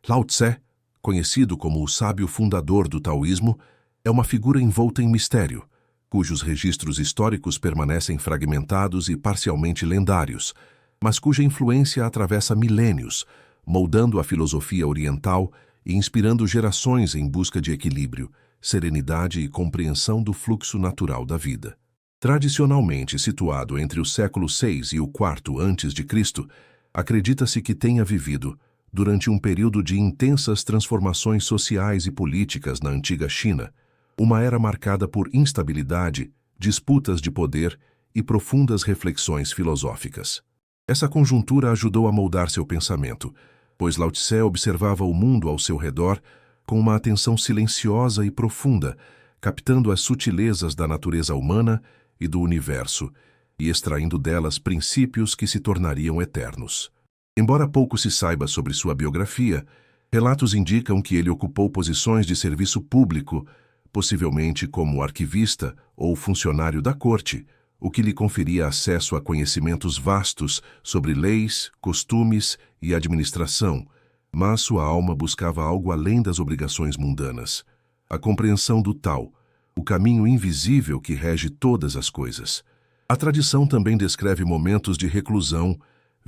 Lao Tse, conhecido como o sábio fundador do taoísmo, é uma figura envolta em mistério, cujos registros históricos permanecem fragmentados e parcialmente lendários, mas cuja influência atravessa milênios, moldando a filosofia oriental e inspirando gerações em busca de equilíbrio, serenidade e compreensão do fluxo natural da vida. Tradicionalmente situado entre o século VI e o IV a.C., acredita-se que tenha vivido, durante um período de intensas transformações sociais e políticas na antiga China, uma era marcada por instabilidade, disputas de poder e profundas reflexões filosóficas. Essa conjuntura ajudou a moldar seu pensamento, pois Lao Tse observava o mundo ao seu redor com uma atenção silenciosa e profunda, captando as sutilezas da natureza humana e do universo, e extraindo delas princípios que se tornariam eternos. Embora pouco se saiba sobre sua biografia, relatos indicam que ele ocupou posições de serviço público, possivelmente como arquivista ou funcionário da corte, o que lhe conferia acesso a conhecimentos vastos sobre leis, costumes e administração, mas sua alma buscava algo além das obrigações mundanas: a compreensão do Tao, o caminho invisível que rege todas as coisas. A tradição também descreve momentos de reclusão,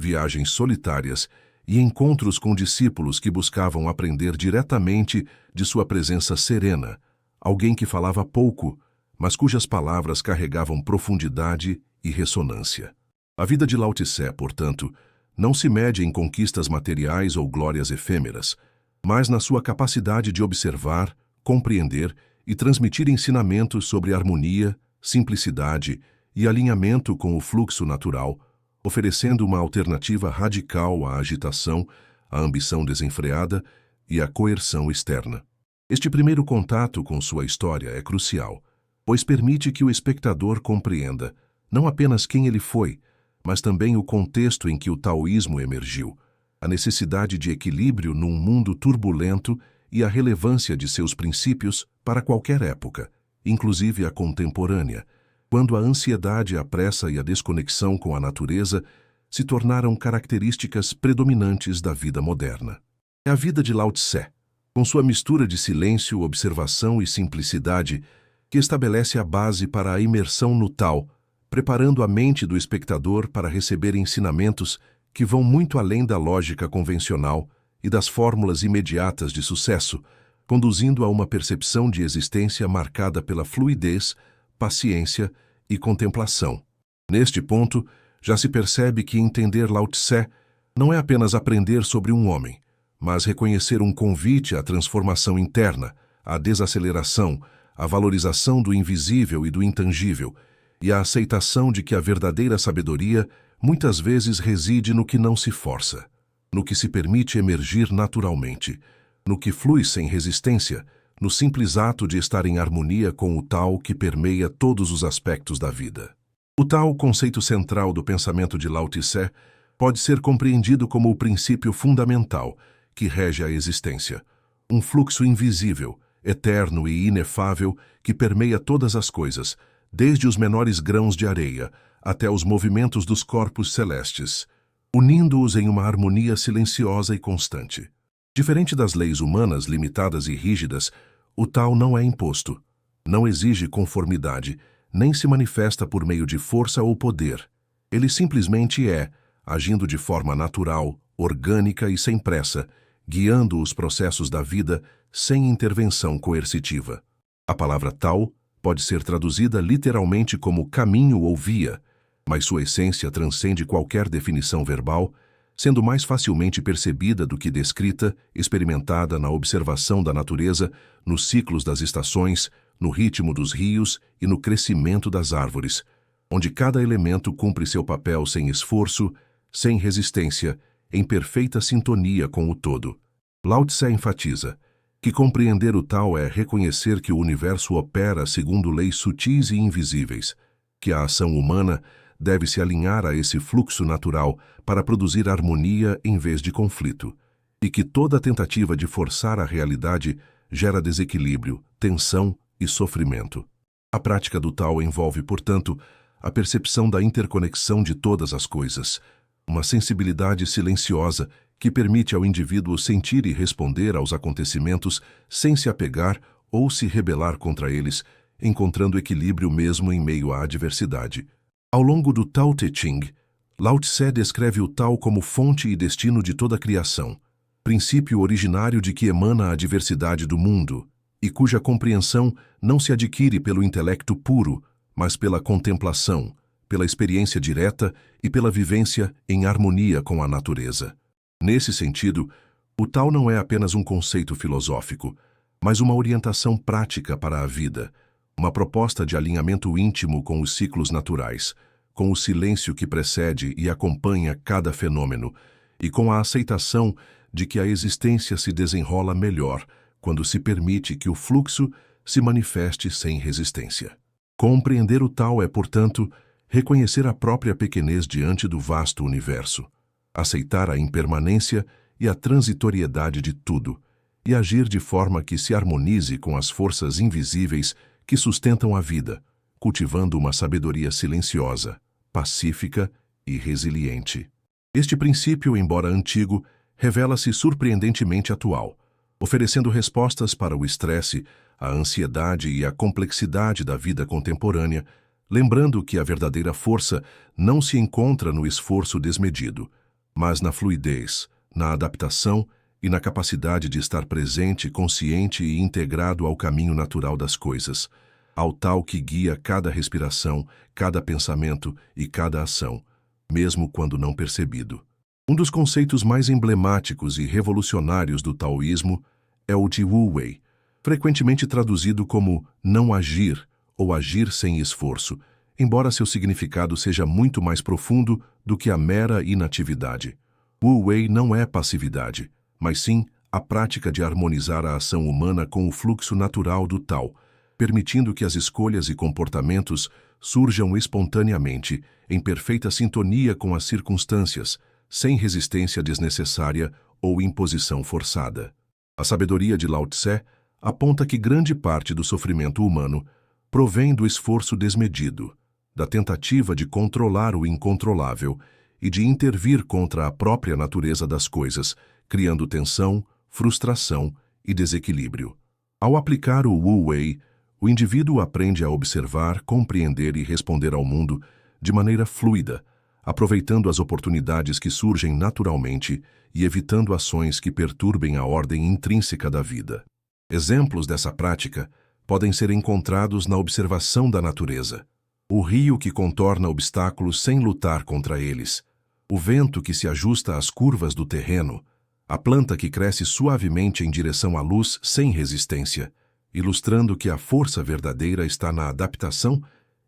viagens solitárias e encontros com discípulos que buscavam aprender diretamente de sua presença serena, alguém que falava pouco, mas cujas palavras carregavam profundidade e ressonância. A vida de Lao Tse, portanto, não se mede em conquistas materiais ou glórias efêmeras, mas na sua capacidade de observar, compreender e transmitir ensinamentos sobre harmonia, simplicidade e alinhamento com o fluxo natural, oferecendo uma alternativa radical à agitação, à ambição desenfreada e à coerção externa. Este primeiro contato com sua história é crucial, pois permite que o espectador compreenda não apenas quem ele foi, mas também o contexto em que o taoísmo emergiu, a necessidade de equilíbrio num mundo turbulento e a relevância de seus princípios para qualquer época, inclusive a contemporânea, quando a ansiedade, a pressa e a desconexão com a natureza se tornaram características predominantes da vida moderna. É a vida de Lao Tse, com sua mistura de silêncio, observação e simplicidade, que estabelece a base para a imersão no Tao, preparando a mente do espectador para receber ensinamentos que vão muito além da lógica convencional e das fórmulas imediatas de sucesso, conduzindo a uma percepção de existência marcada pela fluidez, paciência e contemplação. Neste ponto, já se percebe que entender Lao Tse não é apenas aprender sobre um homem, mas reconhecer um convite à transformação interna, à desaceleração, à valorização do invisível e do intangível, e à aceitação de que a verdadeira sabedoria muitas vezes reside no que não se força, no que se permite emergir naturalmente, no que flui sem resistência, no simples ato de estar em harmonia com o Tao que permeia todos os aspectos da vida. O Tao, conceito central do pensamento de Lao Tse, pode ser compreendido como o princípio fundamental que rege a existência, um fluxo invisível, eterno e inefável que permeia todas as coisas, desde os menores grãos de areia até os movimentos dos corpos celestes, unindo-os em uma harmonia silenciosa e constante. Diferente das leis humanas limitadas e rígidas, o Tao não é imposto, não exige conformidade, nem se manifesta por meio de força ou poder. Ele simplesmente é, agindo de forma natural, orgânica e sem pressa, guiando os processos da vida sem intervenção coercitiva. A palavra Tao pode ser traduzida literalmente como caminho ou via, mas sua essência transcende qualquer definição verbal, sendo mais facilmente percebida do que descrita, experimentada na observação da natureza, nos ciclos das estações, no ritmo dos rios e no crescimento das árvores, onde cada elemento cumpre seu papel sem esforço, sem resistência, em perfeita sintonia com o todo. Lao Tse enfatiza que compreender o Tao é reconhecer que o universo opera segundo leis sutis e invisíveis, que a ação humana deve se alinhar a esse fluxo natural para produzir harmonia em vez de conflito, e que toda tentativa de forçar a realidade gera desequilíbrio, tensão e sofrimento. A prática do Tao envolve, portanto, a percepção da interconexão de todas as coisas, uma sensibilidade silenciosa que permite ao indivíduo sentir e responder aos acontecimentos sem se apegar ou se rebelar contra eles, encontrando equilíbrio mesmo em meio à adversidade. Ao longo do Tao Te Ching, Lao Tse descreve o Tao como fonte e destino de toda a criação, princípio originário de que emana a diversidade do mundo e cuja compreensão não se adquire pelo intelecto puro, mas pela contemplação, pela experiência direta e pela vivência em harmonia com a natureza. Nesse sentido, o Tao não é apenas um conceito filosófico, mas uma orientação prática para a vida, uma proposta de alinhamento íntimo com os ciclos naturais, com o silêncio que precede e acompanha cada fenômeno, e com a aceitação de que a existência se desenrola melhor quando se permite que o fluxo se manifeste sem resistência. Compreender o Tao é, portanto, reconhecer a própria pequenez diante do vasto universo, aceitar a impermanência e a transitoriedade de tudo, e agir de forma que se harmonize com as forças invisíveis que sustentam a vida, cultivando uma sabedoria silenciosa, pacífica e resiliente. Este princípio, embora antigo, revela-se surpreendentemente atual, oferecendo respostas para o estresse, a ansiedade e a complexidade da vida contemporânea, lembrando que a verdadeira força não se encontra no esforço desmedido, mas na fluidez, na adaptação e na capacidade de estar presente, consciente e integrado ao caminho natural das coisas, ao Tao que guia cada respiração, cada pensamento e cada ação, mesmo quando não percebido. Um dos conceitos mais emblemáticos e revolucionários do taoísmo é o de Wu Wei, frequentemente traduzido como não agir ou agir sem esforço, embora seu significado seja muito mais profundo do que a mera inatividade. Wu Wei não é passividade, mas sim a prática de harmonizar a ação humana com o fluxo natural do Tao, permitindo que as escolhas e comportamentos surjam espontaneamente, em perfeita sintonia com as circunstâncias, sem resistência desnecessária ou imposição forçada. A sabedoria de Lao Tse aponta que grande parte do sofrimento humano provém do esforço desmedido, da tentativa de controlar o incontrolável e de intervir contra a própria natureza das coisas, criando tensão, frustração e desequilíbrio. Ao aplicar o Wu Wei, o indivíduo aprende a observar, compreender e responder ao mundo de maneira fluida, aproveitando as oportunidades que surgem naturalmente e evitando ações que perturbem a ordem intrínseca da vida. Exemplos dessa prática podem ser encontrados na observação da natureza. O rio que contorna obstáculos sem lutar contra eles, o vento que se ajusta às curvas do terreno, a planta que cresce suavemente em direção à luz sem resistência, ilustrando que a força verdadeira está na adaptação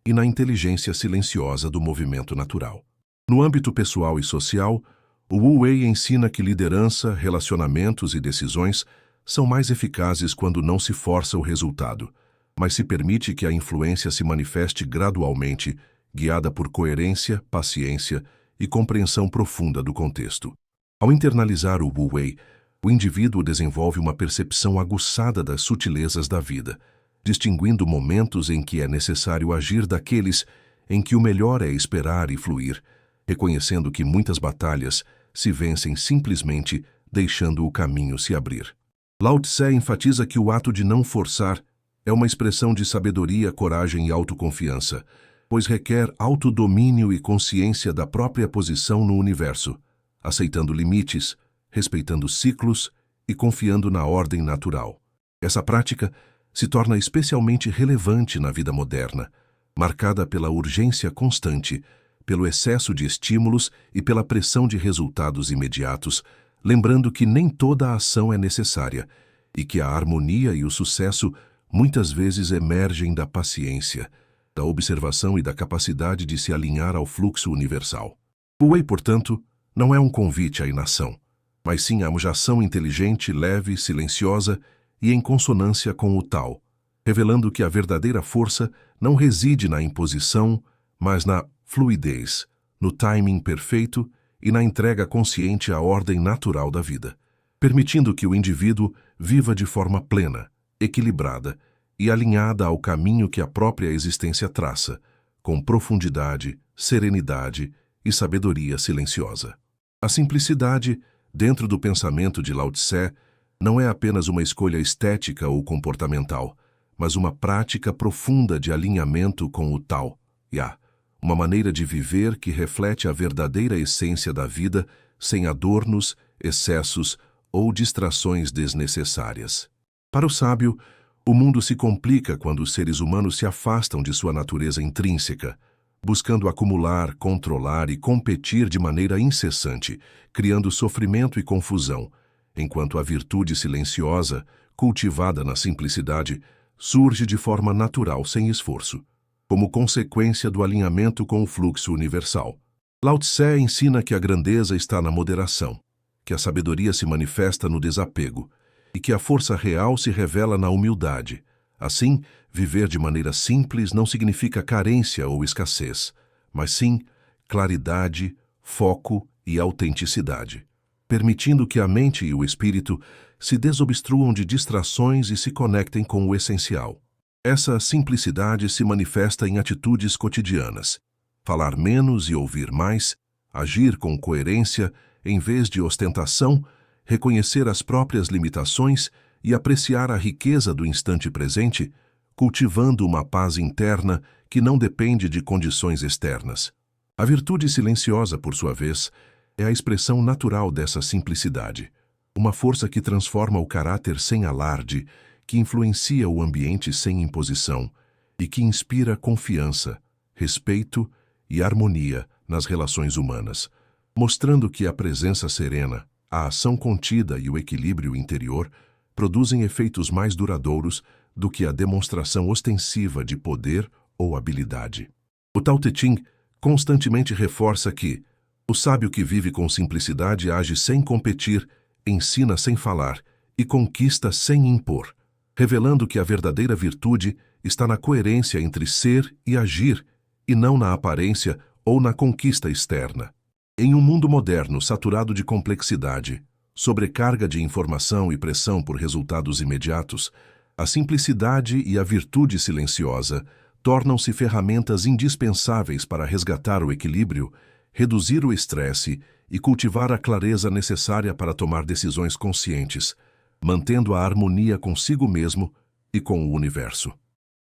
e na inteligência silenciosa do movimento natural. No âmbito pessoal e social, o Wu Wei ensina que liderança, relacionamentos e decisões são mais eficazes quando não se força o resultado, mas se permite que a influência se manifeste gradualmente, guiada por coerência, paciência e compreensão profunda do contexto. Ao internalizar o Wu Wei, o indivíduo desenvolve uma percepção aguçada das sutilezas da vida, distinguindo momentos em que é necessário agir daqueles em que o melhor é esperar e fluir, reconhecendo que muitas batalhas se vencem simplesmente deixando o caminho se abrir. Lao Tse enfatiza que o ato de não forçar é uma expressão de sabedoria, coragem e autoconfiança, pois requer autodomínio e consciência da própria posição no universo, aceitando limites, respeitando ciclos e confiando na ordem natural. Essa prática se torna especialmente relevante na vida moderna, marcada pela urgência constante, pelo excesso de estímulos e pela pressão de resultados imediatos, lembrando que nem toda a ação é necessária e que a harmonia e o sucesso muitas vezes emergem da paciência, da observação e da capacidade de se alinhar ao fluxo universal. O Wei, portanto, não é um convite à inação, mas sim a uma ação inteligente, leve, silenciosa e em consonância com o Tao, revelando que a verdadeira força não reside na imposição, mas na fluidez, no timing perfeito e na entrega consciente à ordem natural da vida, permitindo que o indivíduo viva de forma plena, equilibrada e alinhada ao caminho que a própria existência traça, com profundidade, serenidade e sabedoria silenciosa. A simplicidade, Dentro do pensamento de Lao Tse, não é apenas uma escolha estética ou comportamental, mas uma prática profunda de alinhamento com o Tao, Ya, uma maneira de viver que reflete a verdadeira essência da vida sem adornos, excessos ou distrações desnecessárias. Para o sábio, o mundo se complica quando os seres humanos se afastam de sua natureza intrínseca, buscando acumular, controlar e competir de maneira incessante, criando sofrimento e confusão, enquanto a virtude silenciosa, cultivada na simplicidade, surge de forma natural sem esforço, como consequência do alinhamento com o fluxo universal. Lao Tse ensina que a grandeza está na moderação, que a sabedoria se manifesta no desapego e que a força real se revela na humildade. Assim, viver de maneira simples não significa carência ou escassez, mas sim claridade, foco e autenticidade, permitindo que a mente e o espírito se desobstruam de distrações e se conectem com o essencial. Essa simplicidade se manifesta em atitudes cotidianas: falar menos e ouvir mais, agir com coerência em vez de ostentação, reconhecer as próprias limitações e apreciar a riqueza do instante presente, cultivando uma paz interna que não depende de condições externas. A virtude silenciosa, por sua vez, é a expressão natural dessa simplicidade, uma força que transforma o caráter sem alarde, que influencia o ambiente sem imposição e que inspira confiança, respeito e harmonia nas relações humanas, mostrando que a presença serena, a ação contida e o equilíbrio interior produzem efeitos mais duradouros do que a demonstração ostensiva de poder ou habilidade. O Tao Te Ching constantemente reforça que o sábio que vive com simplicidade age sem competir, ensina sem falar e conquista sem impor, revelando que a verdadeira virtude está na coerência entre ser e agir, e não na aparência ou na conquista externa. Em um mundo moderno saturado de complexidade, sobrecarga de informação e pressão por resultados imediatos, a simplicidade e a virtude silenciosa tornam-se ferramentas indispensáveis para resgatar o equilíbrio, reduzir o estresse e cultivar a clareza necessária para tomar decisões conscientes, mantendo a harmonia consigo mesmo e com o universo.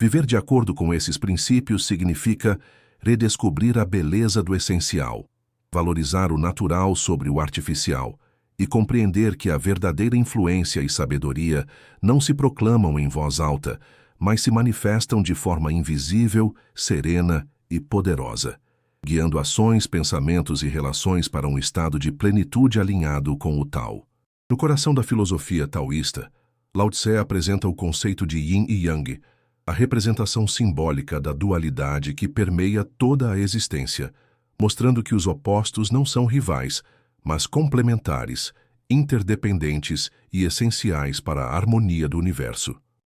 Viver de acordo com esses princípios significa redescobrir a beleza do essencial, valorizar o natural sobre o artificial e compreender que a verdadeira influência e sabedoria não se proclamam em voz alta, mas se manifestam de forma invisível, serena e poderosa, guiando ações, pensamentos e relações para um estado de plenitude alinhado com o Tao. No coração da filosofia taoísta, Lao Tse apresenta o conceito de Yin e Yang, a representação simbólica da dualidade que permeia toda a existência, mostrando que os opostos não são rivais, mas complementares, interdependentes e essenciais para a harmonia do universo.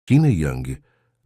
Yin e Yang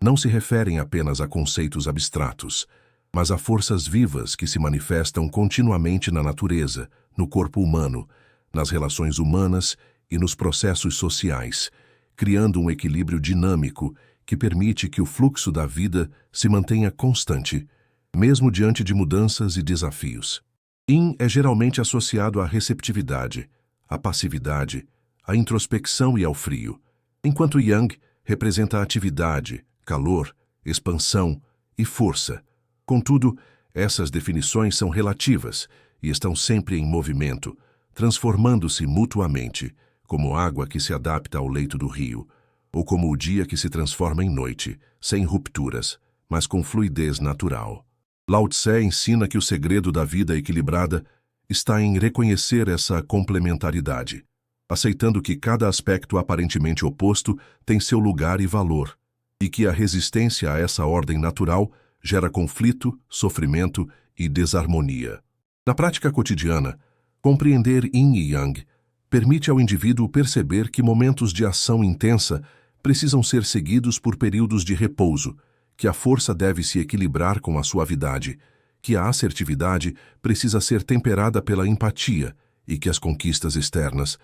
não se referem apenas a conceitos abstratos, mas a forças vivas que se manifestam continuamente na natureza, no corpo humano, nas relações humanas e nos processos sociais, criando um equilíbrio dinâmico que permite que o fluxo da vida se mantenha constante, mesmo diante de mudanças e desafios. Yin é geralmente associado à receptividade, à passividade, à introspecção e ao frio, enquanto Yang representa a atividade, calor, expansão e força. Contudo, essas definições são relativas e estão sempre em movimento, transformando-se mutuamente, como água que se adapta ao leito do rio, ou como o dia que se transforma em noite, sem rupturas, mas com fluidez natural. Lao Tse ensina que o segredo da vida equilibrada está em reconhecer essa complementaridade, aceitando que cada aspecto aparentemente oposto tem seu lugar e valor, e que a resistência a essa ordem natural gera conflito, sofrimento e desarmonia. Na prática cotidiana, compreender Yin e Yang permite ao indivíduo perceber que momentos de ação intensa precisam ser seguidos por períodos de repouso, que a força deve se equilibrar com a suavidade, que a assertividade precisa ser temperada pela empatia e que as conquistas externas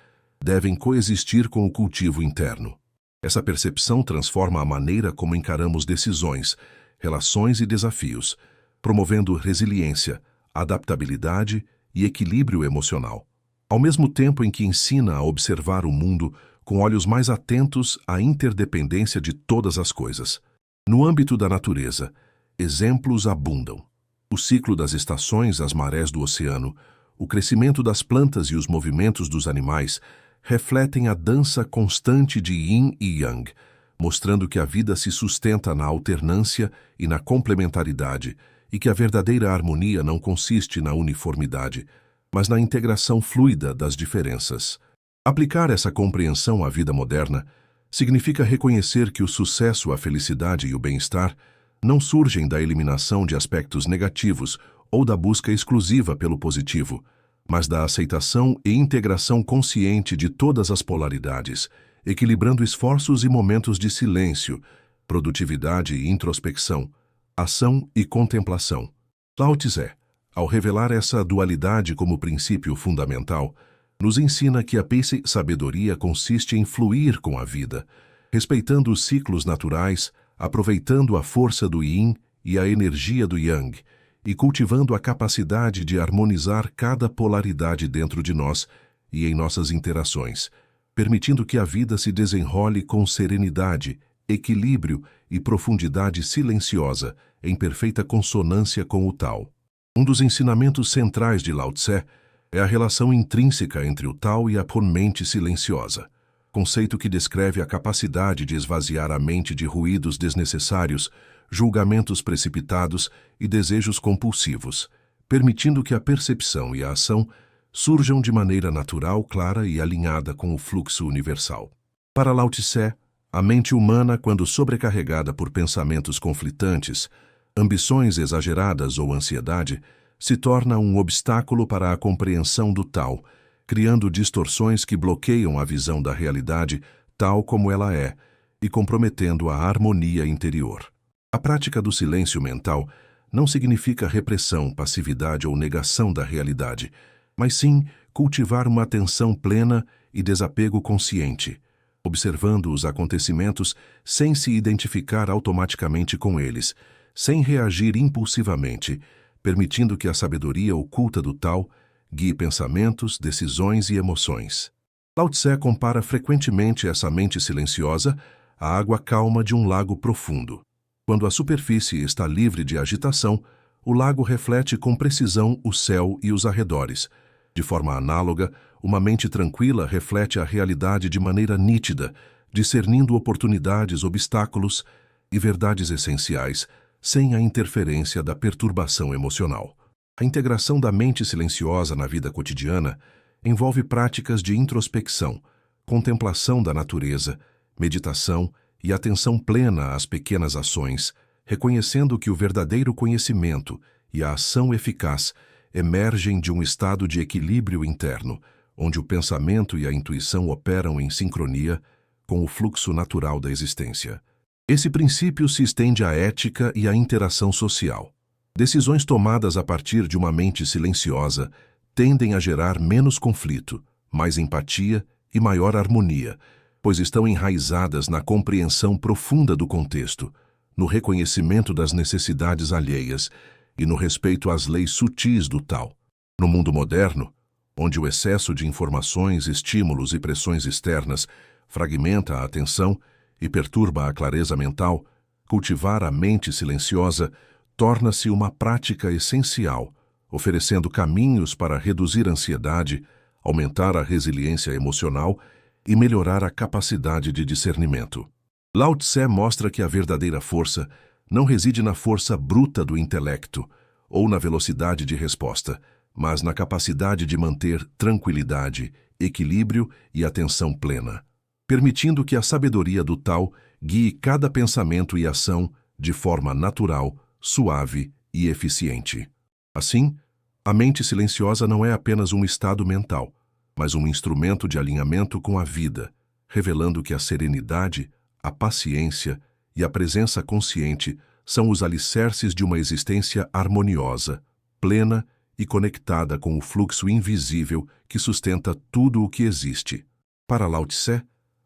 devem coexistir com o cultivo interno. Essa percepção transforma a maneira como encaramos decisões, relações e desafios, promovendo resiliência, adaptabilidade e equilíbrio emocional. ao mesmo tempo em que ensina a observar o mundo com olhos mais atentos à interdependência de todas as coisas. No âmbito da natureza, exemplos abundam. O ciclo das estações, as marés do oceano, o crescimento das plantas e os movimentos dos animais refletem a dança constante de Yin e Yang, mostrando que a vida se sustenta na alternância e na complementaridade, e que a verdadeira harmonia não consiste na uniformidade, mas na integração fluida das diferenças. Aplicar essa compreensão à vida moderna significa reconhecer que o sucesso, a felicidade e o bem-estar não surgem da eliminação de aspectos negativos ou da busca exclusiva pelo positivo, mas da aceitação e integração consciente de todas as polaridades, equilibrando esforços e momentos de silêncio, produtividade e introspecção, ação e contemplação. Lao Tse, ao revelar essa dualidade como princípio fundamental, nos ensina que a sabedoria consiste em fluir com a vida, respeitando os ciclos naturais, aproveitando a força do Yin e a energia do Yang, e cultivando a capacidade de harmonizar cada polaridade dentro de nós e em nossas interações, permitindo que a vida se desenrole com serenidade, equilíbrio e profundidade silenciosa, em perfeita consonância com o Tao. Um dos ensinamentos centrais de Lao Tse é a relação intrínseca entre o Tao e a mente silenciosa, conceito que descreve a capacidade de esvaziar a mente de ruídos desnecessários, julgamentos precipitados e desejos compulsivos, permitindo que a percepção e a ação surjam de maneira natural, clara e alinhada com o fluxo universal. Para Lao Tse, a mente humana, quando sobrecarregada por pensamentos conflitantes, ambições exageradas ou ansiedade, se torna um obstáculo para a compreensão do Tao, criando distorções que bloqueiam a visão da realidade tal como ela é e comprometendo a harmonia interior. A prática do silêncio mental não significa repressão, passividade ou negação da realidade, mas sim cultivar uma atenção plena e desapego consciente, observando os acontecimentos sem se identificar automaticamente com eles, sem reagir impulsivamente, permitindo que a sabedoria oculta do Tao guie pensamentos, decisões e emoções. Lao Tse compara frequentemente essa mente silenciosa à água calma de um lago profundo. Quando a superfície está livre de agitação, o lago reflete com precisão o céu e os arredores. De forma análoga, uma mente tranquila reflete a realidade de maneira nítida, discernindo oportunidades, obstáculos e verdades essenciais, sem a interferência da perturbação emocional. A integração da mente silenciosa na vida cotidiana envolve práticas de introspecção, contemplação da natureza, meditação e atenção plena às pequenas ações, reconhecendo que o verdadeiro conhecimento e a ação eficaz emergem de um estado de equilíbrio interno, onde o pensamento e a intuição operam em sincronia com o fluxo natural da existência. Esse princípio se estende à ética e à interação social. Decisões tomadas a partir de uma mente silenciosa tendem a gerar menos conflito, mais empatia e maior harmonia, pois estão enraizadas na compreensão profunda do contexto, no reconhecimento das necessidades alheias e no respeito às leis sutis do Tao. No mundo moderno, onde o excesso de informações, estímulos e pressões externas fragmenta a atenção e perturba a clareza mental, cultivar a mente silenciosa torna-se uma prática essencial, oferecendo caminhos para reduzir a ansiedade, aumentar a resiliência emocional e melhorar a capacidade de discernimento. Lao Tse mostra que a verdadeira força não reside na força bruta do intelecto ou na velocidade de resposta, mas na capacidade de manter tranquilidade, equilíbrio e atenção plena, permitindo que a sabedoria do Tao guie cada pensamento e ação de forma natural, suave e eficiente. Assim, a mente silenciosa não é apenas um estado mental, mas um instrumento de alinhamento com a vida, revelando que a serenidade, a paciência e a presença consciente são os alicerces de uma existência harmoniosa, plena e conectada com o fluxo invisível que sustenta tudo o que existe. Para Lao Tse,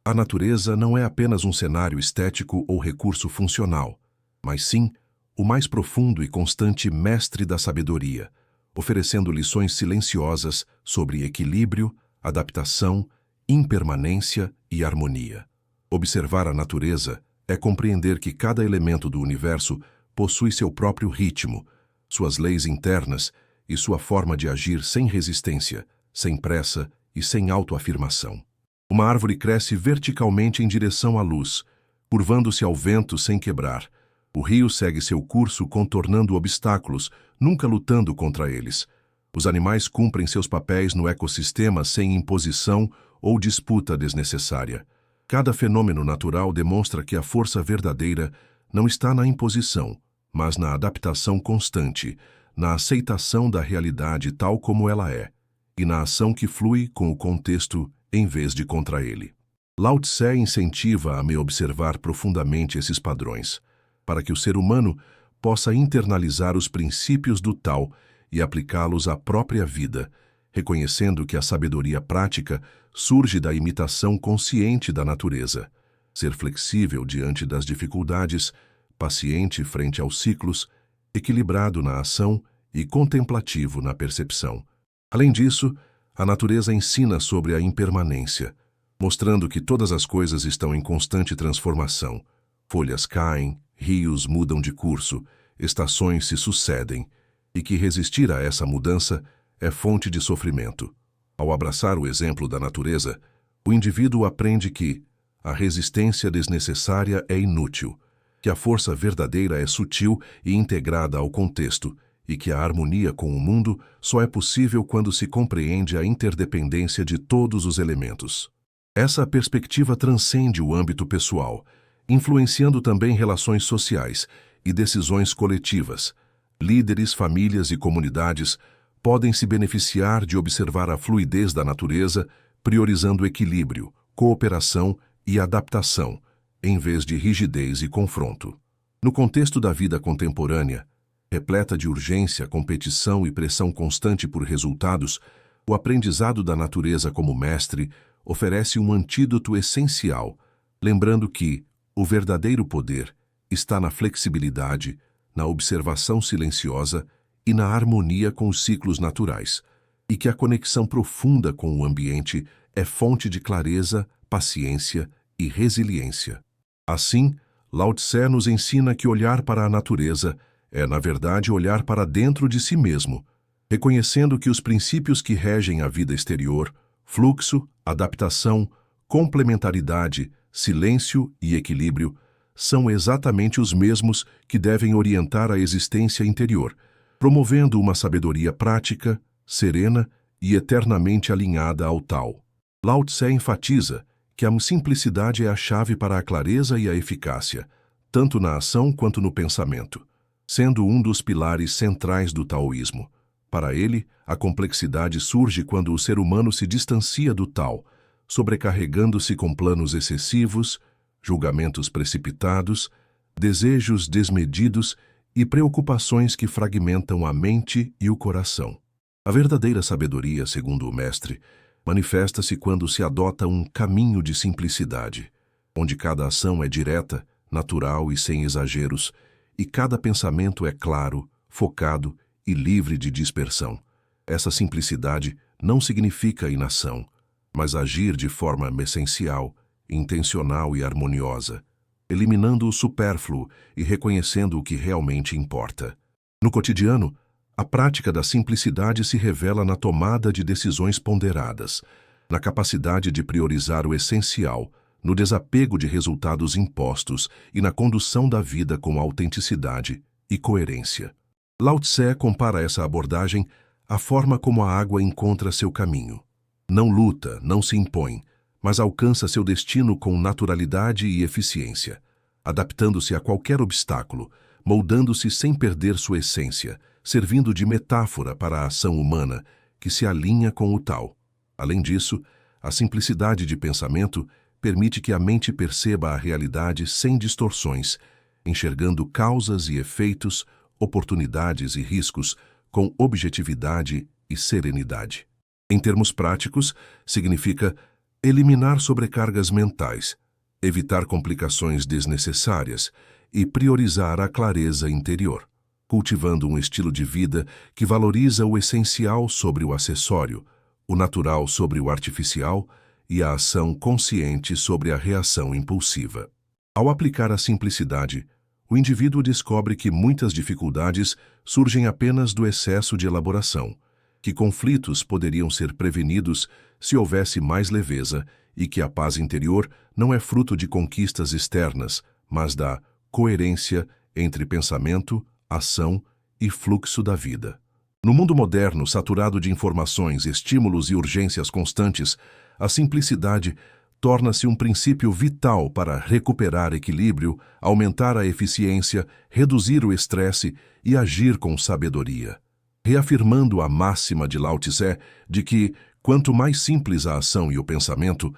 a natureza não é apenas um cenário estético ou recurso funcional, mas sim o mais profundo e constante mestre da sabedoria, oferecendo lições silenciosas sobre equilíbrio, adaptação, impermanência e harmonia. Observar a natureza é compreender que cada elemento do universo possui seu próprio ritmo, suas leis internas e sua forma de agir sem resistência, sem pressa e sem autoafirmação. Uma árvore cresce verticalmente em direção à luz, curvando-se ao vento sem quebrar. O rio segue seu curso contornando obstáculos, nunca lutando contra eles. Os animais cumprem seus papéis no ecossistema sem imposição ou disputa desnecessária. Cada fenômeno natural demonstra que a força verdadeira não está na imposição, mas na adaptação constante, na aceitação da realidade tal como ela é, e na ação que flui com o contexto em vez de contra ele. Lao Tse incentiva a me observar profundamente esses padrões, para que o ser humano possa internalizar os princípios do Tao e aplicá-los à própria vida, reconhecendo que a sabedoria prática surge da imitação consciente da natureza. Ser flexível diante das dificuldades, paciente frente aos ciclos, equilibrado na ação e contemplativo na percepção. Além disso, a natureza ensina sobre a impermanência, mostrando que todas as coisas estão em constante transformação. Folhas caem, rios mudam de curso, estações se sucedem, e que resistir a essa mudança é fonte de sofrimento. Ao abraçar o exemplo da natureza, o indivíduo aprende que a resistência desnecessária é inútil, que a força verdadeira é sutil e integrada ao contexto, e que a harmonia com o mundo só é possível quando se compreende a interdependência de todos os elementos. Essa perspectiva transcende o âmbito pessoal, influenciando também relações sociais e decisões coletivas. Líderes, famílias e comunidades podem se beneficiar de observar a fluidez da natureza, priorizando equilíbrio, cooperação e adaptação, em vez de rigidez e confronto. No contexto da vida contemporânea, repleta de urgência, competição e pressão constante por resultados, o aprendizado da natureza como mestre oferece um antídoto essencial, lembrando que o verdadeiro poder está na flexibilidade, na observação silenciosa e na harmonia com os ciclos naturais, e que a conexão profunda com o ambiente é fonte de clareza, paciência e resiliência. Assim, Lao Tse nos ensina que olhar para a natureza é, na verdade, olhar para dentro de si mesmo, reconhecendo que os princípios que regem a vida exterior, fluxo, adaptação, complementaridade, silêncio e equilíbrio, são exatamente os mesmos que devem orientar a existência interior, promovendo uma sabedoria prática, serena e eternamente alinhada ao Tao. Lao Tse enfatiza que a simplicidade é a chave para a clareza e a eficácia, tanto na ação quanto no pensamento, sendo um dos pilares centrais do taoísmo. Para ele, a complexidade surge quando o ser humano se distancia do Tao, sobrecarregando-se com planos excessivos, julgamentos precipitados, desejos desmedidos e preocupações que fragmentam a mente e o coração. A verdadeira sabedoria, segundo o mestre, manifesta-se quando se adota um caminho de simplicidade, onde cada ação é direta, natural e sem exageros, e cada pensamento é claro, focado e livre de dispersão. Essa simplicidade não significa inação, mas agir de forma essencial, intencional e harmoniosa, eliminando o supérfluo e reconhecendo o que realmente importa. No cotidiano, a prática da simplicidade se revela na tomada de decisões ponderadas, na capacidade de priorizar o essencial, no desapego de resultados impostos e na condução da vida com autenticidade e coerência. Lao Tse compara essa abordagem à forma como a água encontra seu caminho. Não luta, não se impõe, mas alcança seu destino com naturalidade e eficiência, adaptando-se a qualquer obstáculo, moldando-se sem perder sua essência, servindo de metáfora para a ação humana que se alinha com o Tao. Além disso, a simplicidade de pensamento permite que a mente perceba a realidade sem distorções, enxergando causas e efeitos, oportunidades e riscos com objetividade e serenidade. Em termos práticos, significa eliminar sobrecargas mentais, evitar complicações desnecessárias e priorizar a clareza interior. cultivando um estilo de vida que valoriza o essencial sobre o acessório, o natural sobre o artificial e a ação consciente sobre a reação impulsiva. Ao aplicar a simplicidade, o indivíduo descobre que muitas dificuldades surgem apenas do excesso de elaboração, que conflitos poderiam ser prevenidos se houvesse mais leveza e que a paz interior não é fruto de conquistas externas, mas da coerência entre pensamento, ação e fluxo da vida. No mundo moderno, saturado de informações, estímulos e urgências constantes, a simplicidade torna-se um princípio vital para recuperar equilíbrio, aumentar a eficiência, reduzir o estresse e agir com sabedoria. Reafirmando a máxima de Lao Tse de que, quanto mais simples a ação e o pensamento,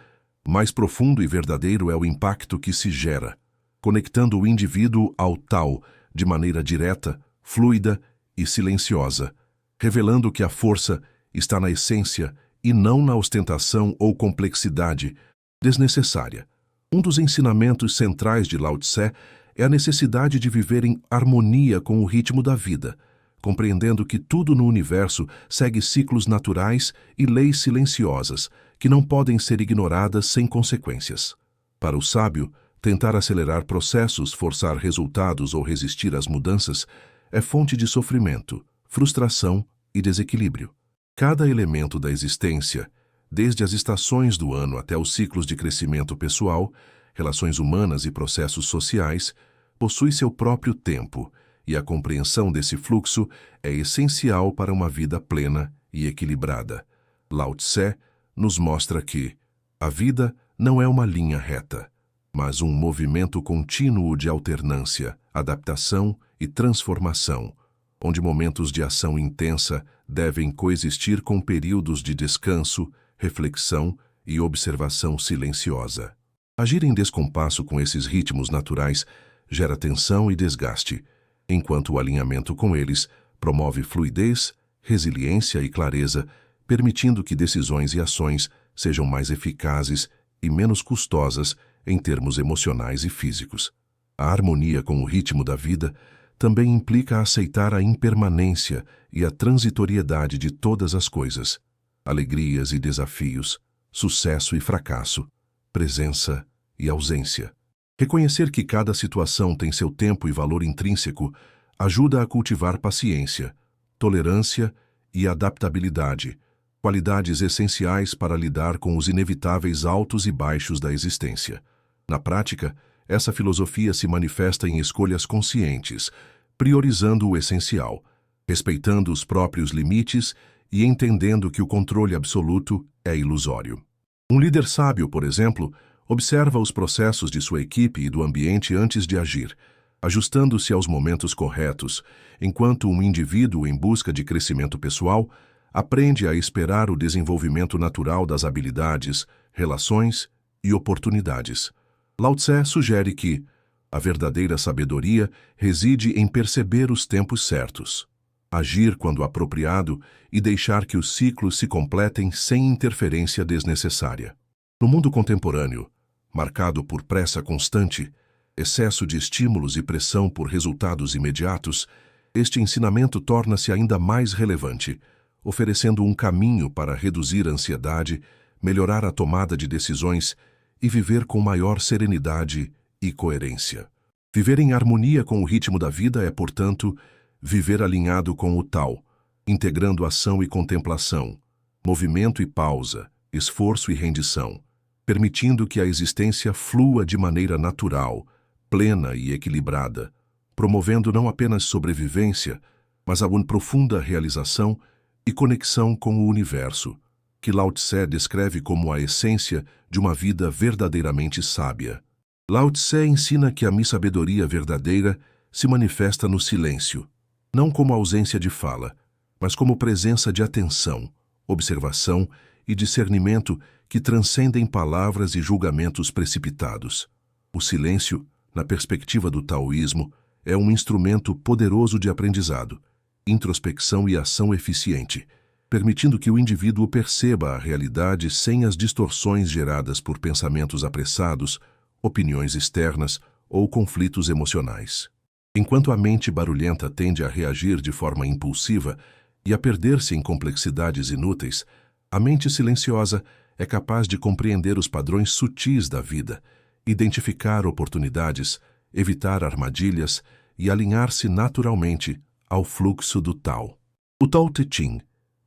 mais profundo e verdadeiro é o impacto que se gera, conectando o indivíduo ao Tao de maneira direta, fluida e silenciosa, revelando que a força está na essência e não na ostentação ou complexidade desnecessária. Um dos ensinamentos centrais de Lao Tse é a necessidade de viver em harmonia com o ritmo da vida, compreendendo que tudo no universo segue ciclos naturais e leis silenciosas que não podem ser ignoradas sem consequências. Para o sábio, tentar acelerar processos, forçar resultados ou resistir às mudanças é fonte de sofrimento, frustração e desequilíbrio. Cada elemento da existência, desde as estações do ano até os ciclos de crescimento pessoal, relações humanas e processos sociais, possui seu próprio tempo, e a compreensão desse fluxo é essencial para uma vida plena e equilibrada. Lao Tse nos mostra que a vida não é uma linha reta, mas um movimento contínuo de alternância, adaptação e transformação, onde momentos de ação intensa devem coexistir com períodos de descanso, reflexão e observação silenciosa. Agir em descompasso com esses ritmos naturais gera tensão e desgaste, enquanto o alinhamento com eles promove fluidez, resiliência e clareza, permitindo que decisões e ações sejam mais eficazes e menos custosas em termos emocionais e físicos. A harmonia com o ritmo da vida também implica aceitar a impermanência e a transitoriedade de todas as coisas, alegrias e desafios, sucesso e fracasso, presença e ausência. Reconhecer que cada situação tem seu tempo e valor intrínseco ajuda a cultivar paciência, tolerância e adaptabilidade, qualidades essenciais para lidar com os inevitáveis altos e baixos da existência. Na prática, essa filosofia se manifesta em escolhas conscientes, priorizando o essencial, respeitando os próprios limites e entendendo que o controle absoluto é ilusório. Um líder sábio, por exemplo, observa os processos de sua equipe e do ambiente antes de agir, ajustando-se aos momentos corretos, enquanto um indivíduo em busca de crescimento pessoal aprende a esperar o desenvolvimento natural das habilidades, relações e oportunidades. Lao Tse sugere que a verdadeira sabedoria reside em perceber os tempos certos, agir quando apropriado e deixar que os ciclos se completem sem interferência desnecessária. No mundo contemporâneo, marcado por pressa constante, excesso de estímulos e pressão por resultados imediatos, este ensinamento torna-se ainda mais relevante, oferecendo um caminho para reduzir a ansiedade, melhorar a tomada de decisões e viver com maior serenidade e coerência. Viver em harmonia com o ritmo da vida é, portanto, viver alinhado com o Tao, integrando ação e contemplação, movimento e pausa, esforço e rendição, permitindo que a existência flua de maneira natural, plena e equilibrada, promovendo não apenas sobrevivência, mas a uma profunda realização e conexão com o universo, que Lao Tse descreve como a essência de uma vida verdadeiramente sábia. Lao Tse ensina que a sabedoria verdadeira se manifesta no silêncio, não como ausência de fala, mas como presença de atenção, observação e discernimento que transcendem palavras e julgamentos precipitados. O silêncio, na perspectiva do taoísmo, é um instrumento poderoso de aprendizado, introspecção e ação eficiente, permitindo que o indivíduo perceba a realidade sem as distorções geradas por pensamentos apressados, opiniões externas ou conflitos emocionais. Enquanto a mente barulhenta tende a reagir de forma impulsiva e a perder-se em complexidades inúteis, a mente silenciosa é capaz de compreender os padrões sutis da vida, identificar oportunidades, evitar armadilhas e alinhar-se naturalmente ao fluxo do Tao. O Tao Te Ching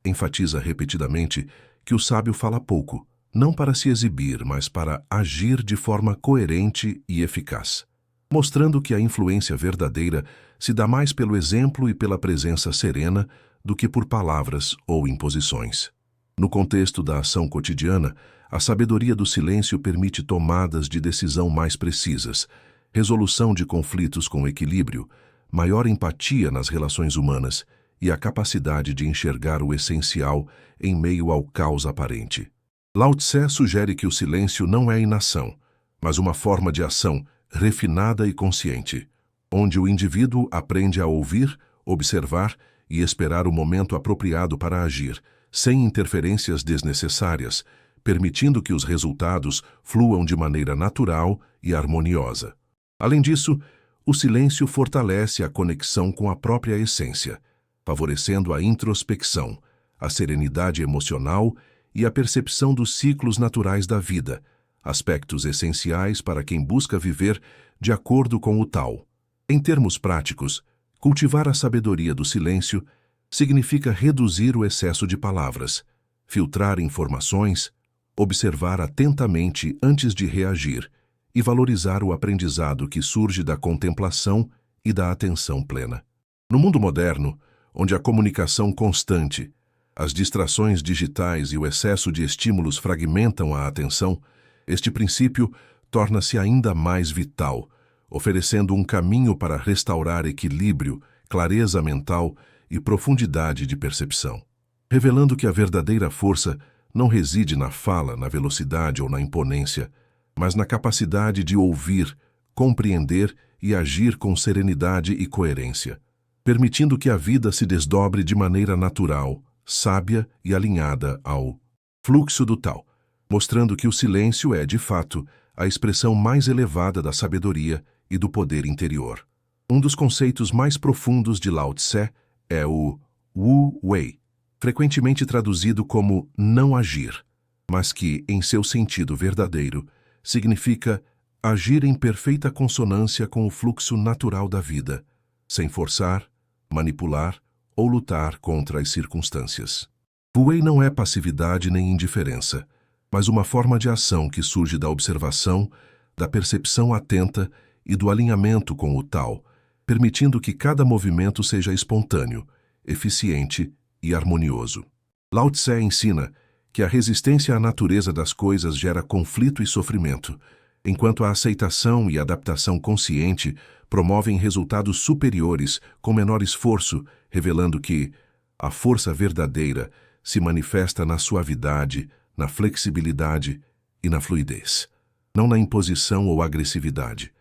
enfatiza repetidamente que o sábio fala pouco, não para se exibir, mas para agir de forma coerente e eficaz, mostrando que a influência verdadeira se dá mais pelo exemplo e pela presença serena do que por palavras ou imposições. No contexto da ação cotidiana, a sabedoria do silêncio permite tomadas de decisão mais precisas, resolução de conflitos com equilíbrio, maior empatia nas relações humanas e a capacidade de enxergar o essencial em meio ao caos aparente. Lao Tse sugere que o silêncio não é inação, mas uma forma de ação refinada e consciente, onde o indivíduo aprende a ouvir, observar e esperar o momento apropriado para agir, sem interferências desnecessárias, permitindo que os resultados fluam de maneira natural e harmoniosa. Além disso, o silêncio fortalece a conexão com a própria essência, favorecendo a introspecção, a serenidade emocional e a percepção dos ciclos naturais da vida, aspectos essenciais para quem busca viver de acordo com o Tao. Em termos práticos, cultivar a sabedoria do silêncio significa reduzir o excesso de palavras, filtrar informações, observar atentamente antes de reagir e valorizar o aprendizado que surge da contemplação e da atenção plena. No mundo moderno, onde a comunicação constante, as distrações digitais e o excesso de estímulos fragmentam a atenção, este princípio torna-se ainda mais vital, oferecendo um caminho para restaurar equilíbrio, clareza mental e profundidade de percepção, revelando que a verdadeira força não reside na fala, na velocidade ou na imponência, mas na capacidade de ouvir, compreender e agir com serenidade e coerência, permitindo que a vida se desdobre de maneira natural, sábia e alinhada ao fluxo do Tao, mostrando que o silêncio é, de fato, a expressão mais elevada da sabedoria e do poder interior. Um dos conceitos mais profundos de Lao Tse é o Wu Wei, frequentemente traduzido como não agir, mas que, em seu sentido verdadeiro, significa agir em perfeita consonância com o fluxo natural da vida, sem forçar, manipular ou lutar contra as circunstâncias. Wu Wei não é passividade nem indiferença, mas uma forma de ação que surge da observação, da percepção atenta e do alinhamento com o Tao, permitindo que cada movimento seja espontâneo, eficiente e harmonioso. Lao Tse ensina que a resistência à natureza das coisas gera conflito e sofrimento, enquanto a aceitação e adaptação consciente promovem resultados superiores com menor esforço, revelando que a força verdadeira se manifesta na suavidade, na flexibilidade e na fluidez, não na imposição ou agressividade.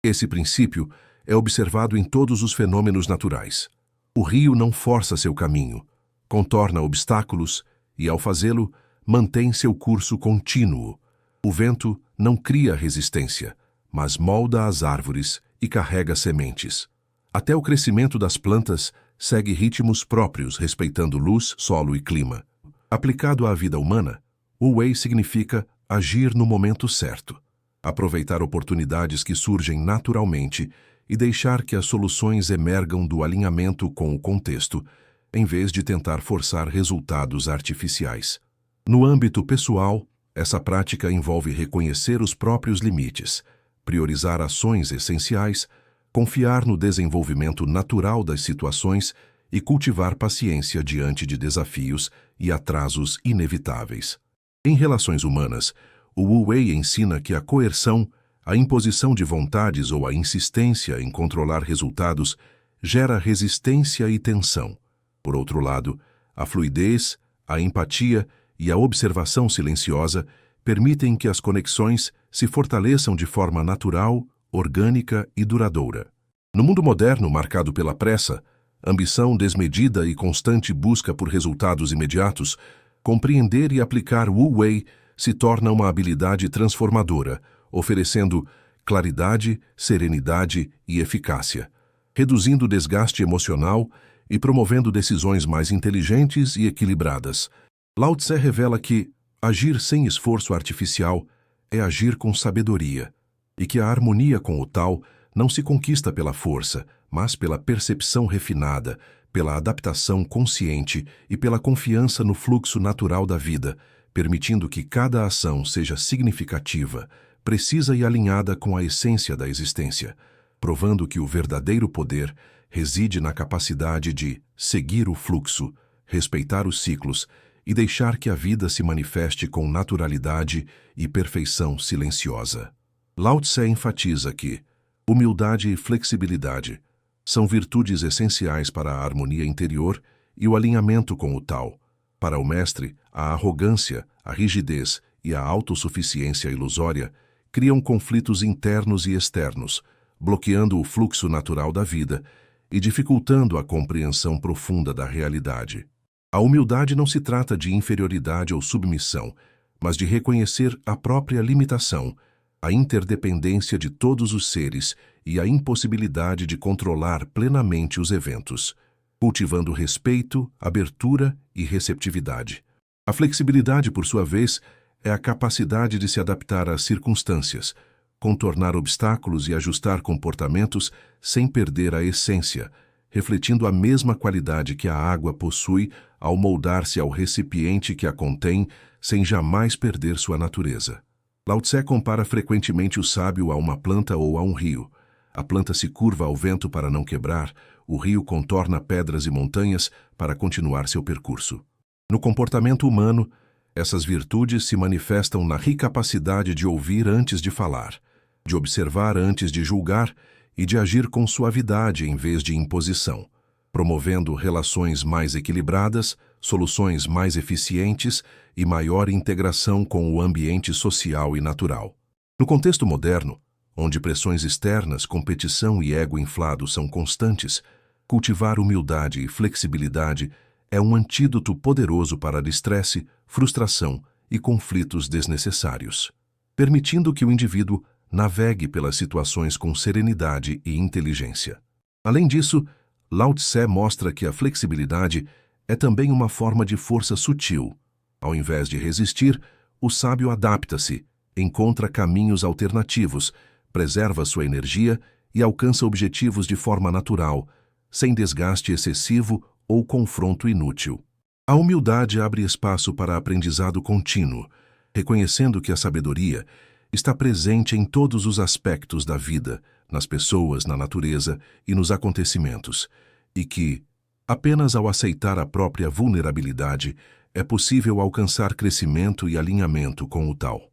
Esse princípio é observado em todos os fenômenos naturais. O rio não força seu caminho, contorna obstáculos e, ao fazê-lo, mantém seu curso contínuo. O vento não cria resistência, mas molda as árvores e carrega sementes. Até o crescimento das plantas segue ritmos próprios, respeitando luz, solo e clima. Aplicado à vida humana, Wu Wei significa agir no momento certo, aproveitar oportunidades que surgem naturalmente e deixar que as soluções emergam do alinhamento com o contexto, em vez de tentar forçar resultados artificiais. No âmbito pessoal, essa prática envolve reconhecer os próprios limites, priorizar ações essenciais, confiar no desenvolvimento natural das situações e cultivar paciência diante de desafios e atrasos inevitáveis. Em relações humanas, o Wu Wei ensina que a coerção, a imposição de vontades ou a insistência em controlar resultados gera resistência e tensão. Por outro lado, a fluidez, a empatia e a observação silenciosa permitem que as conexões se fortaleçam de forma natural, orgânica e duradoura. No mundo moderno marcado pela pressa, ambição desmedida e constante busca por resultados imediatos, compreender e aplicar Wu Wei se torna uma habilidade transformadora, oferecendo claridade, serenidade e eficácia, reduzindo o desgaste emocional e promovendo decisões mais inteligentes e equilibradas. Lao Tse revela que agir sem esforço artificial é agir com sabedoria, e que a harmonia com o Tao não se conquista pela força, mas pela percepção refinada, pela adaptação consciente e pela confiança no fluxo natural da vida, permitindo que cada ação seja significativa, precisa e alinhada com a essência da existência, provando que o verdadeiro poder reside na capacidade de seguir o fluxo, respeitar os ciclos e deixar que a vida se manifeste com naturalidade e perfeição silenciosa. Lao Tse enfatiza que humildade e flexibilidade são virtudes essenciais para a harmonia interior e o alinhamento com o Tao. Para o mestre, a arrogância, a rigidez e a autossuficiência ilusória criam conflitos internos e externos, bloqueando o fluxo natural da vida e dificultando a compreensão profunda da realidade. A humildade não se trata de inferioridade ou submissão, mas de reconhecer a própria limitação, a interdependência de todos os seres e a impossibilidade de controlar plenamente os eventos, cultivando respeito, abertura e receptividade. A flexibilidade, por sua vez, é a capacidade de se adaptar às circunstâncias, contornar obstáculos e ajustar comportamentos sem perder a essência, refletindo a mesma qualidade que a água possui ao moldar-se ao recipiente que a contém, sem jamais perder sua natureza. Lao Tse compara frequentemente o sábio a uma planta ou a um rio. A planta se curva ao vento para não quebrar, o rio contorna pedras e montanhas para continuar seu percurso. No comportamento humano, essas virtudes se manifestam na capacidade de ouvir antes de falar, de observar antes de julgar e de agir com suavidade em vez de imposição, promovendo relações mais equilibradas, soluções mais eficientes e maior integração com o ambiente social e natural. No contexto moderno, onde pressões externas, competição e ego inflado são constantes, cultivar humildade e flexibilidade é um antídoto poderoso para estresse, frustração e conflitos desnecessários, permitindo que o indivíduo navegue pelas situações com serenidade e inteligência. Além disso, Lao Tse mostra que a flexibilidade é também uma forma de força sutil. Ao invés de resistir, o sábio adapta-se, encontra caminhos alternativos, preserva sua energia e alcança objetivos de forma natural, sem desgaste excessivo ou confronto inútil. A humildade abre espaço para aprendizado contínuo, reconhecendo que a sabedoria está presente em todos os aspectos da vida, nas pessoas, na natureza e nos acontecimentos, e que, apenas ao aceitar a própria vulnerabilidade, é possível alcançar crescimento e alinhamento com o Tao.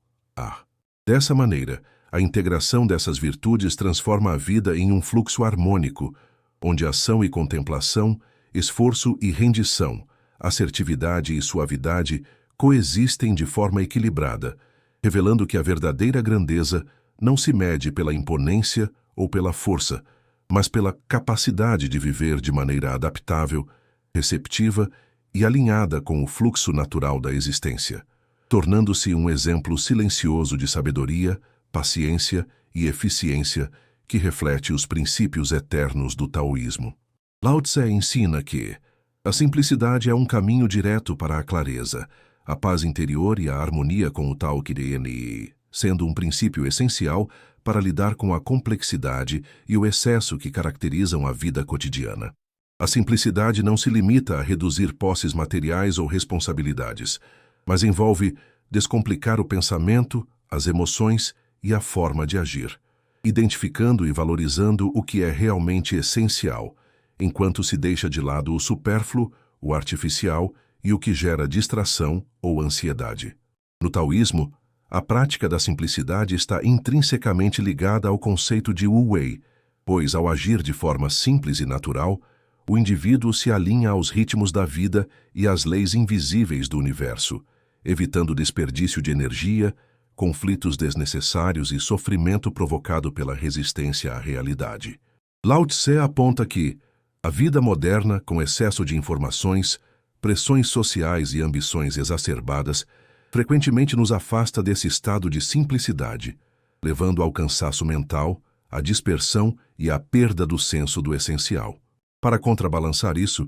Dessa maneira, a integração dessas virtudes transforma a vida em um fluxo harmônico, onde ação e contemplação, esforço e rendição, assertividade e suavidade coexistem de forma equilibrada, revelando que a verdadeira grandeza não se mede pela imponência ou pela força, mas pela capacidade de viver de maneira adaptável, receptiva e alinhada com o fluxo natural da existência, tornando-se um exemplo silencioso de sabedoria, paciência e eficiência que reflete os princípios eternos do taoísmo. Lao Tse ensina que a simplicidade é um caminho direto para a clareza, a paz interior e a harmonia com o Tao Kireni, sendo um princípio essencial para lidar com a complexidade e o excesso que caracterizam a vida cotidiana. A simplicidade não se limita a reduzir posses materiais ou responsabilidades, mas envolve descomplicar o pensamento, as emoções e a forma de agir, identificando e valorizando o que é realmente essencial, enquanto se deixa de lado o supérfluo, o artificial e o que gera distração ou ansiedade. No taoísmo, a prática da simplicidade está intrinsecamente ligada ao conceito de Wu Wei, pois ao agir de forma simples e natural, o indivíduo se alinha aos ritmos da vida e às leis invisíveis do universo, evitando desperdício de energia, conflitos desnecessários e sofrimento provocado pela resistência à realidade. Lao Tse aponta que a vida moderna, com excesso de informações, pressões sociais e ambições exacerbadas, frequentemente nos afasta desse estado de simplicidade, levando ao cansaço mental, a dispersão e a perda do senso do essencial. Para contrabalançar isso,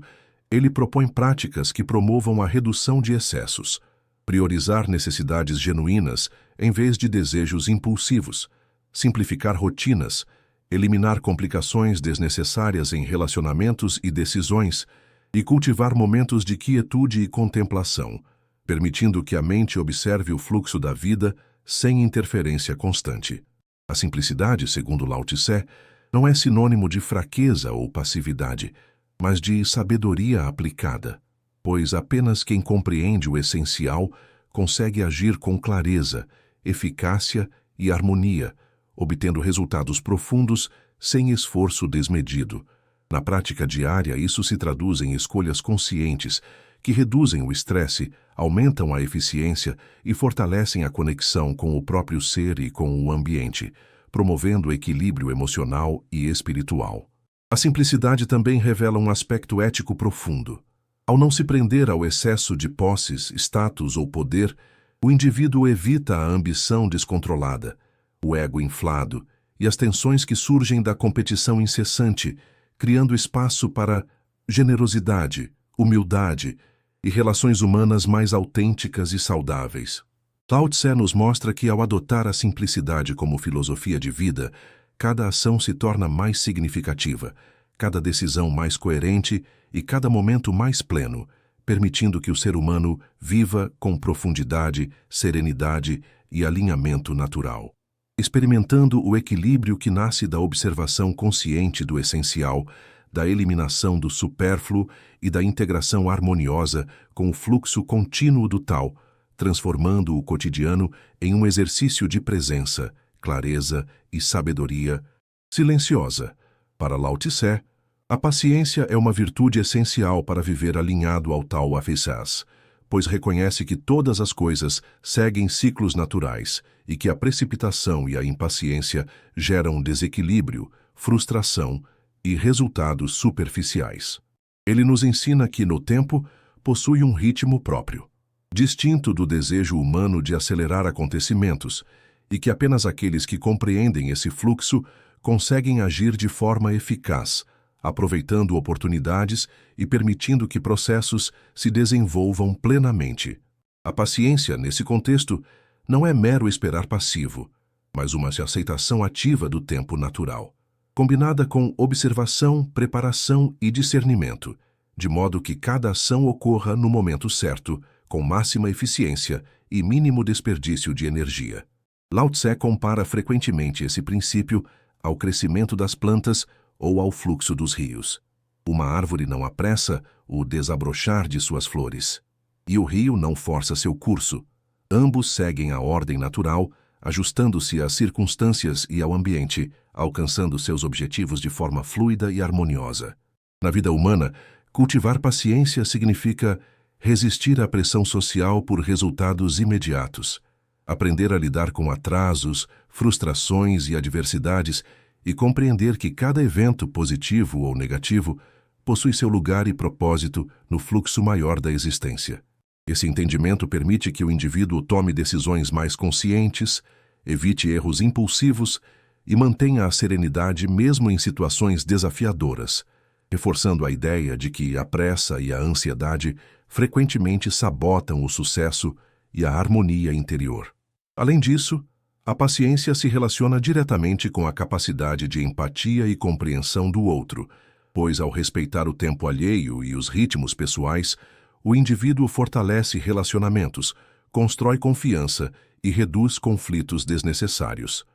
ele propõe práticas que promovam a redução de excessos, priorizar necessidades genuínas em vez de desejos impulsivos, simplificar rotinas, eliminar complicações desnecessárias em relacionamentos e decisões e cultivar momentos de quietude e contemplação, permitindo que a mente observe o fluxo da vida sem interferência constante. A simplicidade, segundo Lao Tse, não é sinônimo de fraqueza ou passividade, mas de sabedoria aplicada, pois apenas quem compreende o essencial consegue agir com clareza, eficácia e harmonia, obtendo resultados profundos sem esforço desmedido. Na prática diária, isso se traduz em escolhas conscientes que reduzem o estresse, aumentam a eficiência e fortalecem a conexão com o próprio ser e com o ambiente, promovendo o equilíbrio emocional e espiritual. A simplicidade também revela um aspecto ético profundo. Ao não se prender ao excesso de posses, status ou poder, o indivíduo evita a ambição descontrolada, o ego inflado e as tensões que surgem da competição incessante, criando espaço para generosidade, humildade e relações humanas mais autênticas e saudáveis. Lao Tse nos mostra que, ao adotar a simplicidade como filosofia de vida, cada ação se torna mais significativa, cada decisão mais coerente e cada momento mais pleno, permitindo que o ser humano viva com profundidade, serenidade e alinhamento natural, experimentando o equilíbrio que nasce da observação consciente do essencial, da eliminação do supérfluo e da integração harmoniosa com o fluxo contínuo do Tao, transformando o cotidiano em um exercício de presença, clareza e sabedoria silenciosa. Para Lao Tse, a paciência é uma virtude essencial para viver alinhado ao Tao Afeixás, pois reconhece que todas as coisas seguem ciclos naturais e que a precipitação e a impaciência geram desequilíbrio, frustração e resultados superficiais. Ele nos ensina que, no tempo, possui um ritmo próprio, distinto do desejo humano de acelerar acontecimentos, e que apenas aqueles que compreendem esse fluxo conseguem agir de forma eficaz, aproveitando oportunidades e permitindo que processos se desenvolvam plenamente. A paciência, nesse contexto, não é mero esperar passivo, mas uma aceitação ativa do tempo natural, combinada com observação, preparação e discernimento, de modo que cada ação ocorra no momento certo, com máxima eficiência e mínimo desperdício de energia. Lao Tse compara frequentemente esse princípio ao crescimento das plantas ou ao fluxo dos rios. Uma árvore não apressa o desabrochar de suas flores, e o rio não força seu curso. Ambos seguem a ordem natural, ajustando-se às circunstâncias e ao ambiente, alcançando seus objetivos de forma fluida e harmoniosa. Na vida humana, cultivar paciência significa resistir à pressão social por resultados imediatos, aprender a lidar com atrasos, frustrações e adversidades e compreender que cada evento, positivo ou negativo, possui seu lugar e propósito no fluxo maior da existência. Esse entendimento permite que o indivíduo tome decisões mais conscientes, evite erros impulsivos e mantenha a serenidade mesmo em situações desafiadoras, reforçando a ideia de que a pressa e a ansiedade frequentemente sabotam o sucesso e a harmonia interior. Além disso, a paciência se relaciona diretamente com a capacidade de empatia e compreensão do outro, pois, ao respeitar o tempo alheio e os ritmos pessoais, o indivíduo fortalece relacionamentos, constrói confiança e reduz conflitos desnecessários.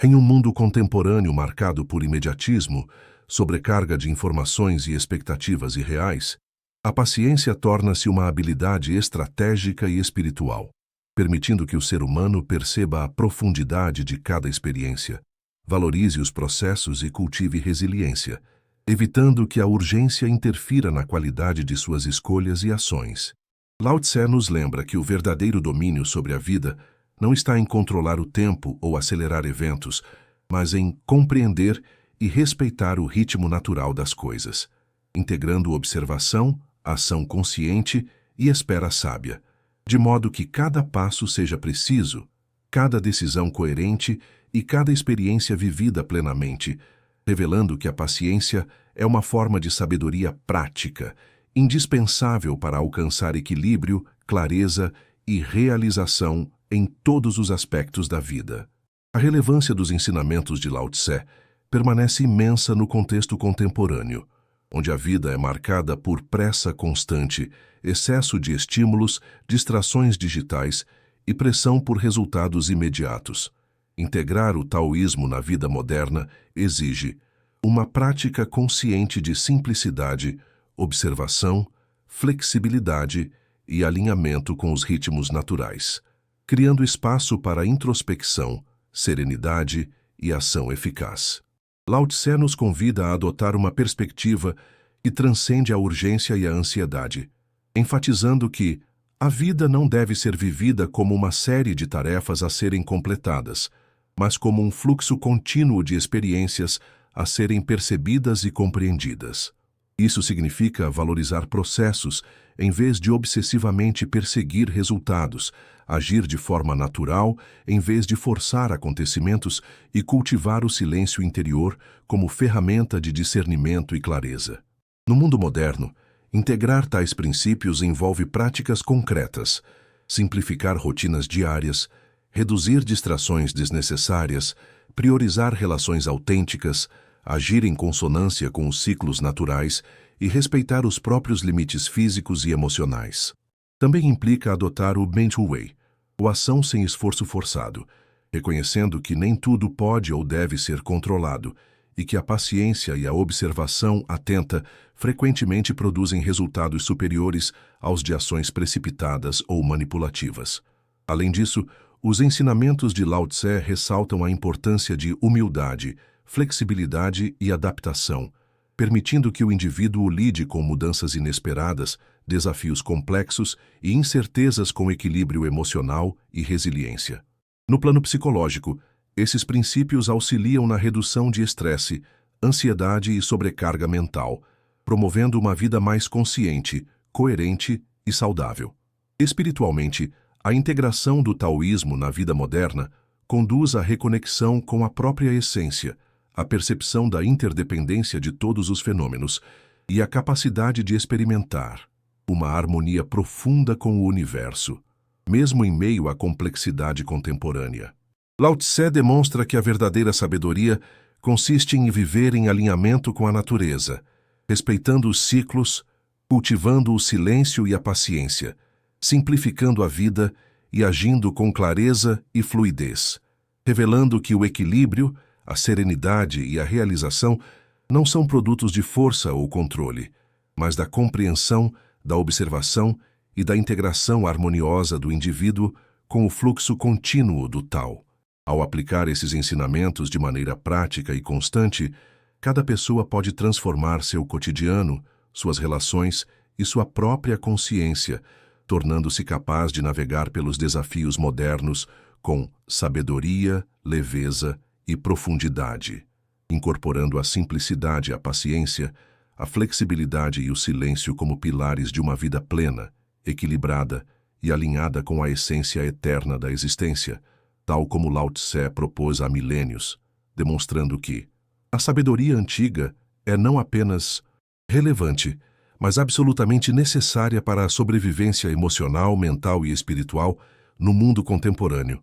Em um mundo contemporâneo marcado por imediatismo, sobrecarga de informações e expectativas irreais, a paciência torna-se uma habilidade estratégica e espiritual, permitindo que o ser humano perceba a profundidade de cada experiência, valorize os processos e cultive resiliência, evitando que a urgência interfira na qualidade de suas escolhas e ações. Lao Tse nos lembra que o verdadeiro domínio sobre a vida não está em controlar o tempo ou acelerar eventos, mas em compreender e respeitar o ritmo natural das coisas, integrando observação, ação consciente e espera sábia, de modo que cada passo seja preciso, cada decisão coerente e cada experiência vivida plenamente, revelando que a paciência é uma forma de sabedoria prática, indispensável para alcançar equilíbrio, clareza e realização em todos os aspectos da vida. A relevância dos ensinamentos de Lao Tse permanece imensa no contexto contemporâneo, onde a vida é marcada por pressa constante, excesso de estímulos, distrações digitais e pressão por resultados imediatos. Integrar o taoísmo na vida moderna exige uma prática consciente de simplicidade, observação, flexibilidade e alinhamento com os ritmos naturais, criando espaço para introspecção, serenidade e ação eficaz. Lao Tse nos convida a adotar uma perspectiva que transcende a urgência e a ansiedade, enfatizando que a vida não deve ser vivida como uma série de tarefas a serem completadas, mas como um fluxo contínuo de experiências a serem percebidas e compreendidas. Isso significa valorizar processos em vez de obsessivamente perseguir resultados, agir de forma natural em vez de forçar acontecimentos e cultivar o silêncio interior como ferramenta de discernimento e clareza. No mundo moderno, integrar tais princípios envolve práticas concretas, simplificar rotinas diárias, reduzir distrações desnecessárias, priorizar relações autênticas, agir em consonância com os ciclos naturais e respeitar os próprios limites físicos e emocionais. Também implica adotar o Mental Way, ou ação sem esforço forçado, reconhecendo que nem tudo pode ou deve ser controlado e que a paciência e a observação atenta frequentemente produzem resultados superiores aos de ações precipitadas ou manipulativas. Além disso, os ensinamentos de Lao Tse ressaltam a importância de humildade, flexibilidade e adaptação, permitindo que o indivíduo lide com mudanças inesperadas, desafios complexos e incertezas com equilíbrio emocional e resiliência. No plano psicológico, esses princípios auxiliam na redução de estresse, ansiedade e sobrecarga mental, promovendo uma vida mais consciente, coerente e saudável. Espiritualmente, a integração do taoísmo na vida moderna conduz à reconexão com a própria essência, a percepção da interdependência de todos os fenômenos e a capacidade de experimentar uma harmonia profunda com o universo, mesmo em meio à complexidade contemporânea. Lao Tse demonstra que a verdadeira sabedoria consiste em viver em alinhamento com a natureza, respeitando os ciclos, cultivando o silêncio e a paciência, simplificando a vida e agindo com clareza e fluidez, revelando que o equilíbrio, a serenidade e a realização não são produtos de força ou controle, mas da compreensão, da observação e da integração harmoniosa do indivíduo com o fluxo contínuo do Tao. Ao aplicar esses ensinamentos de maneira prática e constante, cada pessoa pode transformar seu cotidiano, suas relações e sua própria consciência, tornando-se capaz de navegar pelos desafios modernos com sabedoria, leveza e profundidade, incorporando a simplicidade e a paciência, a flexibilidade e o silêncio como pilares de uma vida plena, equilibrada e alinhada com a essência eterna da existência, tal como Lao Tse propôs há milênios, demonstrando que a sabedoria antiga é não apenas relevante, mas absolutamente necessária para a sobrevivência emocional, mental e espiritual no mundo contemporâneo.